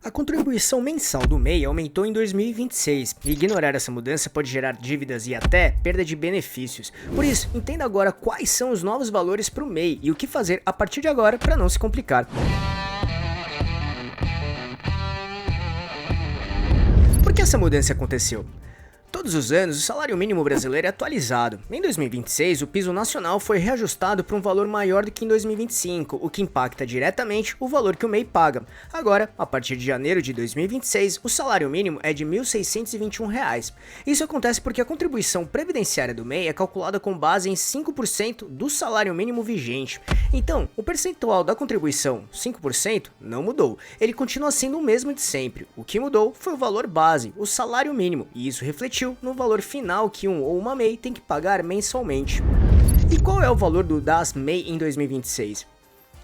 A contribuição mensal do MEI aumentou em 2026, e ignorar essa mudança pode gerar dívidas e até perda de benefícios. Por isso, entenda agora quais são os novos valores para o MEI e o que fazer a partir de agora para não se complicar. Por que essa mudança aconteceu? Todos os anos, o salário mínimo brasileiro é atualizado. Em 2026, o piso nacional foi reajustado para um valor maior do que em 2025, o que impacta diretamente o valor que o MEI paga. Agora, a partir de janeiro de 2026, o salário mínimo é de R$ 1.621. Isso acontece porque a contribuição previdenciária do MEI é calculada com base em 5% do salário mínimo vigente. Então, o percentual da contribuição, 5%, não mudou. Ele continua sendo o mesmo de sempre. O que mudou foi o valor base, o salário mínimo, e isso refletiu no valor final que um ou uma MEI tem que pagar mensalmente. E qual é o valor do DAS-MEI em 2026?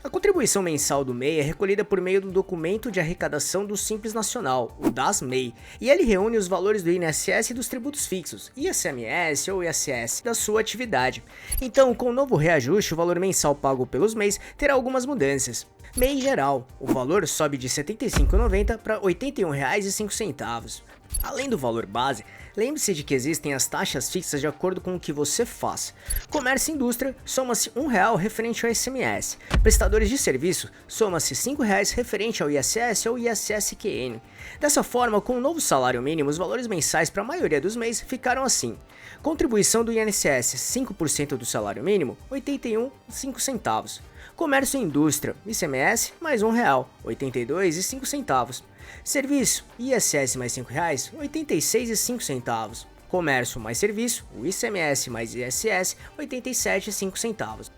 A contribuição mensal do MEI é recolhida por meio do documento de arrecadação do Simples Nacional, o DAS-MEI, e ele reúne os valores do INSS e dos tributos fixos, ICMS ou ISS, da sua atividade. Então, com o novo reajuste, o valor mensal pago pelos MEIs terá algumas mudanças. MEI geral, o valor sobe de R$ 75,90 para R$ 81,05. Além do valor base, lembre-se de que existem as taxas fixas de acordo com o que você faz. Comércio e indústria, soma-se R$ 1,00 referente ao ICMS. Prestadores de serviço, soma-se R$ 5,00 referente ao ISS ou ISS-QN. Dessa forma, com o novo salário mínimo, os valores mensais para a maioria dos MEIs ficaram assim. Contribuição do INSS, 5% do salário mínimo, R$ 81,05. Comércio e indústria, ICMS, mais R$ 1,00, R$ 82,05. Serviço, ISS mais R$ 5,00, R$ 86,05. Comércio mais serviço, o ICMS mais ISS, R$ 87,05.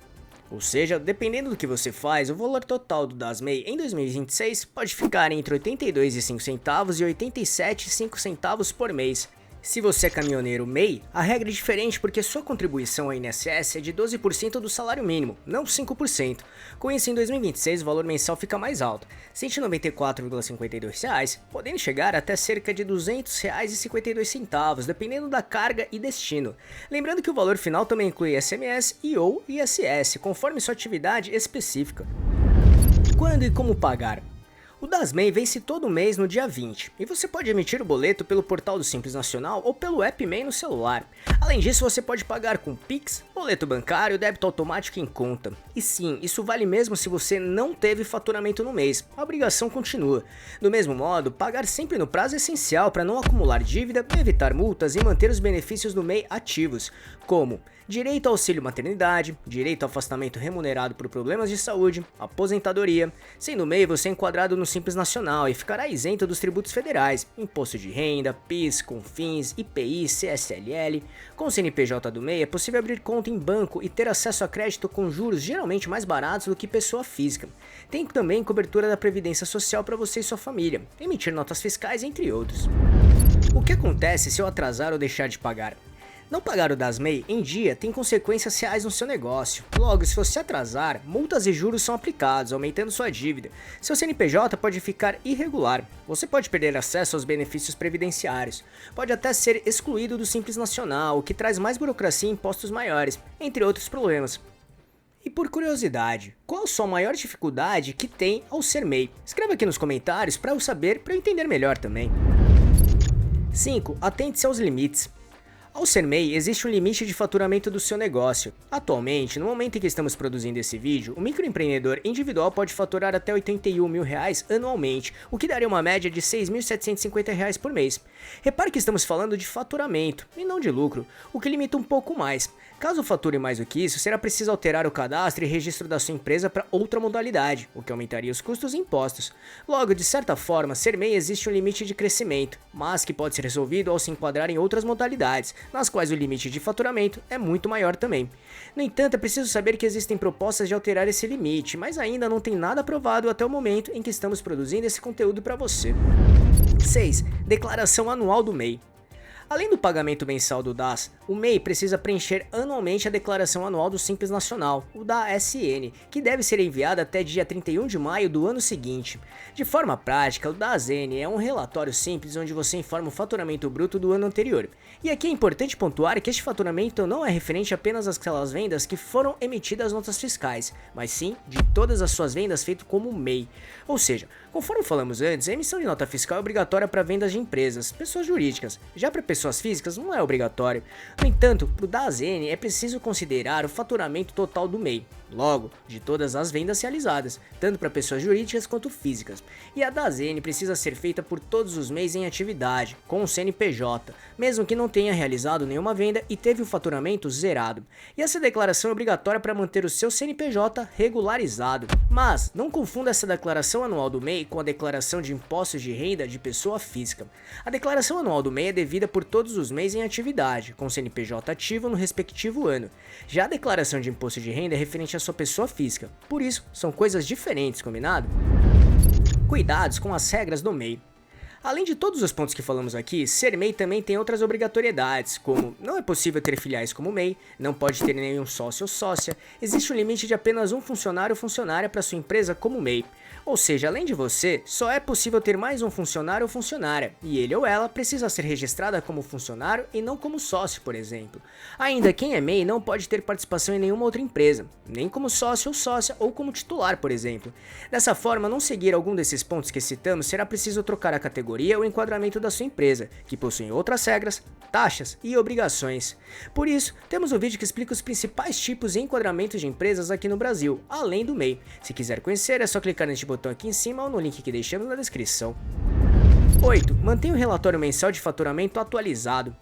Ou seja, dependendo do que você faz, o valor total do DAS-MEI em 2026 pode ficar entre R$ 82,05 e R$ 87,05 por mês. Se você é caminhoneiro MEI, a regra é diferente porque sua contribuição ao INSS é de 12% do salário mínimo, não 5%. Com isso, em 2026, o valor mensal fica mais alto, R$ 194,52, podendo chegar até cerca de R$ 200,52, dependendo da carga e destino. Lembrando que o valor final também inclui ICMS e ou ISS, conforme sua atividade específica. Quando e como pagar? O DAS-MEI vence todo mês no dia 20, e você pode emitir o boleto pelo portal do Simples Nacional ou pelo app MEI no celular. Além disso, você pode pagar com Pix, boleto bancário, débito automático em conta. E sim, isso vale mesmo se você não teve faturamento no mês, a obrigação continua. Do mesmo modo, pagar sempre no prazo é essencial para não acumular dívida, evitar multas e manter os benefícios do MEI ativos, como direito ao auxílio maternidade, direito ao afastamento remunerado por problemas de saúde, aposentadoria. Sendo MEI, você é enquadrado no Simples Nacional e ficará isento dos tributos federais, imposto de renda, PIS, CONFINS, IPI, CSLL. Com o CNPJ do MEI é possível abrir conta em banco e ter acesso a crédito com juros geralmente mais baratos do que pessoa física. Tem também cobertura da Previdência Social para você e sua família, emitir notas fiscais, entre outros. O que acontece se eu atrasar ou deixar de pagar? Não pagar o DAS-MEI em dia tem consequências reais no seu negócio. Logo, se você atrasar, multas e juros são aplicados, aumentando sua dívida. Seu CNPJ pode ficar irregular. Você pode perder acesso aos benefícios previdenciários. Pode até ser excluído do Simples Nacional, o que traz mais burocracia e impostos maiores, entre outros problemas. E por curiosidade, qual a sua maior dificuldade que tem ao ser MEI? Escreva aqui nos comentários para eu saber, para eu entender melhor também. 5. Atente-se aos limites. Ao ser MEI, existe um limite de faturamento do seu negócio. Atualmente, no momento em que estamos produzindo esse vídeo, o microempreendedor individual pode faturar até R$ 81 mil anualmente, o que daria uma média de R$ 6.750 por mês. Repare que estamos falando de faturamento, e não de lucro, o que limita um pouco mais. Caso fature mais do que isso, será preciso alterar o cadastro e registro da sua empresa para outra modalidade, o que aumentaria os custos e impostos. Logo, de certa forma, ser MEI existe um limite de crescimento, mas que pode ser resolvido ao se enquadrar em outras modalidades, nas quais o limite de faturamento é muito maior também. No entanto, é preciso saber que existem propostas de alterar esse limite, mas ainda não tem nada aprovado até o momento em que estamos produzindo esse conteúdo para você. 6. Declaração anual do MEI. Além do pagamento mensal do DAS, o MEI precisa preencher anualmente a declaração anual do Simples Nacional, o DAS-SN, que deve ser enviada até dia 31 de maio do ano seguinte. De forma prática, o DAS-N é um relatório simples onde você informa o faturamento bruto do ano anterior. E aqui é importante pontuar que este faturamento não é referente apenas àquelas vendas que foram emitidas notas fiscais, mas sim de todas as suas vendas feitas como MEI. Ou seja, Conforme falamos antes, a emissão de nota fiscal é obrigatória para vendas de empresas, pessoas jurídicas. Já para pessoas físicas não é obrigatório. No entanto, para o DASN é preciso considerar o faturamento total do MEI, logo, de todas as vendas realizadas, tanto para pessoas jurídicas quanto físicas. E a DASN precisa ser feita por todos os MEIs em atividade, com o CNPJ, mesmo que não tenha realizado nenhuma venda e teve o faturamento zerado. E essa declaração é obrigatória para manter o seu CNPJ regularizado. Mas não confunda essa declaração anual do MEI com a declaração de impostos de renda de pessoa física. A declaração anual do MEI é devida por todos os MEIs em atividade, com CNPJ ativo no respectivo ano. Já a declaração de imposto de renda é referente à sua pessoa física, por isso são coisas diferentes, combinado? Cuidados com as regras do MEI. Além de todos os pontos que falamos aqui, ser MEI também tem outras obrigatoriedades, como não é possível ter filiais como MEI, não pode ter nenhum sócio ou sócia, existe um limite de apenas um funcionário ou funcionária para sua empresa como MEI. Ou seja, além de você, só é possível ter mais um funcionário ou funcionária, e ele ou ela precisa ser registrada como funcionário e não como sócio, por exemplo. Ainda quem é MEI não pode ter participação em nenhuma outra empresa, nem como sócio ou sócia ou como titular, por exemplo. Dessa forma, não seguir algum desses pontos que citamos, será preciso trocar a categoria ou enquadramento da sua empresa, que possui outras regras, taxas e obrigações. Por isso, temos um vídeo que explica os principais tipos e enquadramentos de empresas aqui no Brasil, além do MEI. Se quiser conhecer, é só clicar neste botão aqui em cima ou no link que deixamos na descrição. 8. Mantenha o relatório mensal de faturamento atualizado.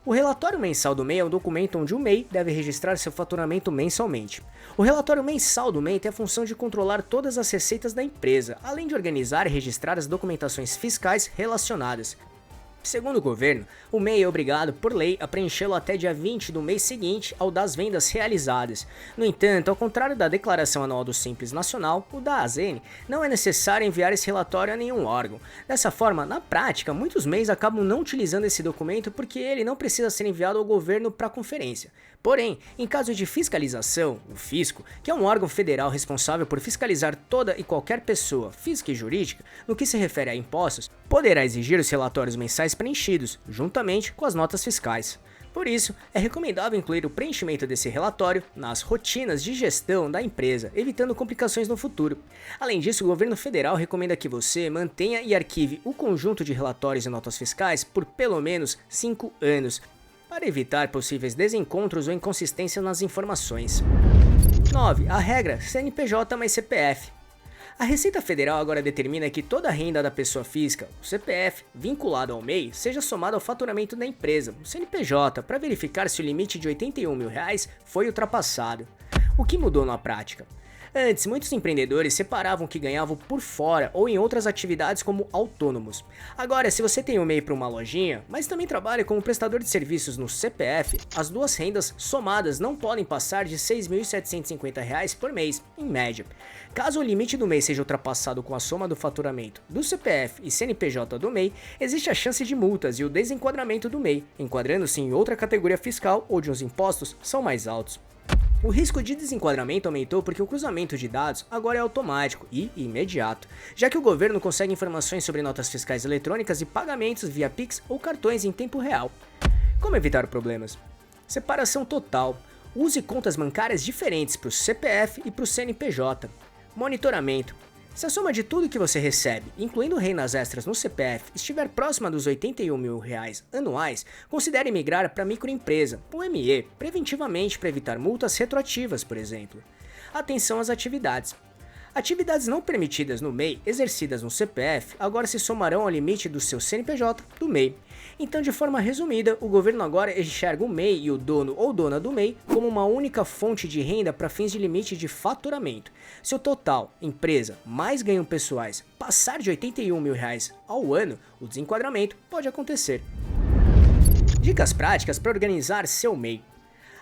O relatório mensal do MEI é um documento onde o MEI deve registrar seu faturamento mensalmente. O relatório mensal do MEI tem a função de controlar todas as receitas da empresa, além de organizar e registrar as documentações fiscais relacionadas. Segundo o governo, o MEI é obrigado, por lei, a preenchê-lo até dia 20 do mês seguinte ao das vendas realizadas. No entanto, ao contrário da Declaração Anual do Simples Nacional, o DASN, não é necessário enviar esse relatório a nenhum órgão. Dessa forma, na prática, muitos MEIs acabam não utilizando esse documento porque ele não precisa ser enviado ao governo para conferência. Porém, em caso de fiscalização, o fisco, que é um órgão federal responsável por fiscalizar toda e qualquer pessoa, física e jurídica, no que se refere a impostos, poderá exigir os relatórios mensais preenchidos, juntamente com as notas fiscais. Por isso, é recomendável incluir o preenchimento desse relatório nas rotinas de gestão da empresa, evitando complicações no futuro. Além disso, o governo federal recomenda que você mantenha e arquive o conjunto de relatórios e notas fiscais por pelo menos 5 anos, para evitar possíveis desencontros ou inconsistências nas informações. 9. A regra CNPJ mais CPF. A Receita Federal agora determina que toda a renda da pessoa física, o CPF, vinculado ao MEI, seja somada ao faturamento da empresa, o CNPJ, para verificar se o limite de R$ 81 mil foi ultrapassado. O que mudou na prática? Antes, muitos empreendedores separavam o que ganhavam por fora ou em outras atividades como autônomos. Agora, se você tem um MEI para uma lojinha, mas também trabalha como prestador de serviços no CPF, as duas rendas somadas não podem passar de R$ 6.750 por mês, em média. Caso o limite do mês seja ultrapassado com a soma do faturamento do CPF e CNPJ do MEI, existe a chance de multas e o desenquadramento do MEI, enquadrando-se em outra categoria fiscal onde os impostos são mais altos. O risco de desenquadramento aumentou porque o cruzamento de dados agora é automático e imediato, já que o governo consegue informações sobre notas fiscais eletrônicas e pagamentos via Pix ou cartões em tempo real. Como evitar problemas? Separação total. Use contas bancárias diferentes para o CPF e para o CNPJ. Monitoramento. Se a soma de tudo que você recebe, incluindo rendas extras no CPF, estiver próxima dos R$ 81 mil anuais, considere migrar para microempresa, o ME, preventivamente para evitar multas retroativas, por exemplo. Atenção às atividades. Atividades não permitidas no MEI, exercidas no CPF, agora se somarão ao limite do seu CNPJ do MEI. Então, de forma resumida, o governo agora enxerga o MEI e o dono ou dona do MEI como uma única fonte de renda para fins de limite de faturamento. Se o total, empresa, mais ganhos pessoais, passar de R$ 81 mil ao ano, o desenquadramento pode acontecer. Dicas práticas para organizar seu MEI.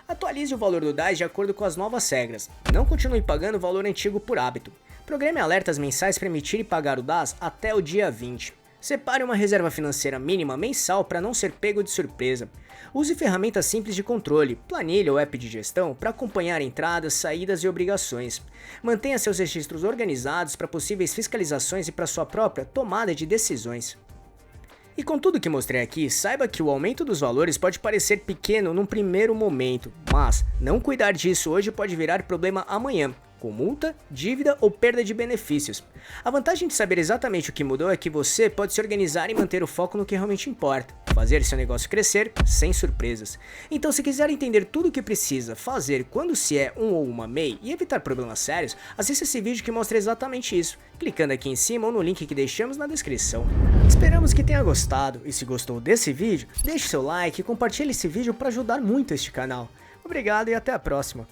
Atualize o valor do DAS de acordo com as novas regras. Não continue pagando o valor antigo por hábito. Programe alertas mensais para emitir e pagar o DAS até o dia 20. Separe uma reserva financeira mínima mensal para não ser pego de surpresa. Use ferramentas simples de controle, planilha ou app de gestão para acompanhar entradas, saídas e obrigações. Mantenha seus registros organizados para possíveis fiscalizações e para sua própria tomada de decisões. E com tudo que mostrei aqui, saiba que o aumento dos valores pode parecer pequeno num primeiro momento, mas não cuidar disso hoje pode virar problema amanhã, com multa, dívida ou perda de benefícios. A vantagem de saber exatamente o que mudou é que você pode se organizar e manter o foco no que realmente importa, fazer seu negócio crescer sem surpresas. Então, se quiser entender tudo o que precisa fazer quando se é um ou uma MEI e evitar problemas sérios, assista esse vídeo que mostra exatamente isso, clicando aqui em cima ou no link que deixamos na descrição. Esperamos que tenha gostado, e se gostou desse vídeo, deixe seu like e compartilhe esse vídeo para ajudar muito este canal. Obrigado e até a próxima.